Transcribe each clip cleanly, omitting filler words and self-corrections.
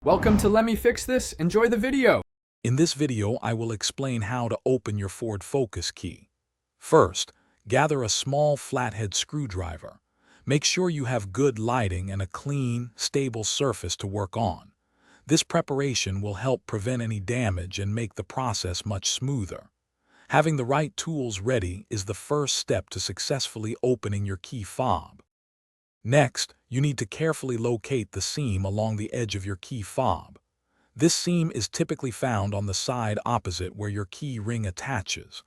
Welcome to Let Me Fix This. Enjoy the video. In this video, I will explain how to open your Ford Focus key. First, gather a small flathead screwdriver. Make sure you have good lighting and a clean, stable surface to work on. This preparation will help prevent any damage and make the process much smoother. Having the right tools ready is the first step to successfully opening your key fob. Next, you need to carefully locate the seam along the edge of your key fob. This seam is typically found on the side opposite where your key ring attaches.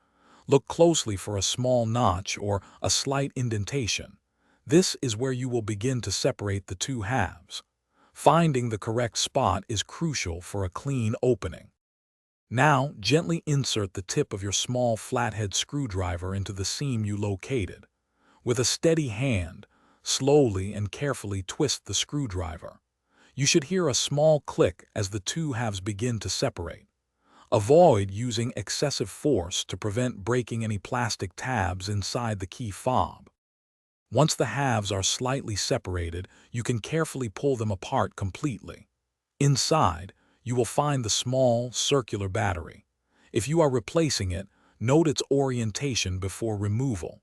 Look closely for a small notch or a slight indentation. This is where you will begin to separate the two halves. Finding the correct spot is crucial for a clean opening. Now, gently insert the tip of your small flathead screwdriver into the seam you located. With a steady hand, slowly and carefully twist the screwdriver. You should hear a small click as the two halves begin to separate. Avoid using excessive force to prevent breaking any plastic tabs inside the key fob. Once the halves are slightly separated, you can carefully pull them apart completely. Inside, you will find the small, circular battery. If you are replacing it, note its orientation before removal.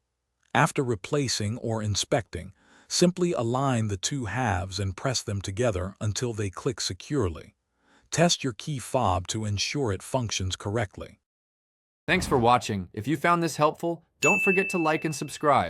After replacing or inspecting, simply align the two halves and press them together until they click securely. Test your key fob to ensure it functions correctly. Thanks for watching. If you found this helpful, don't forget to like and subscribe.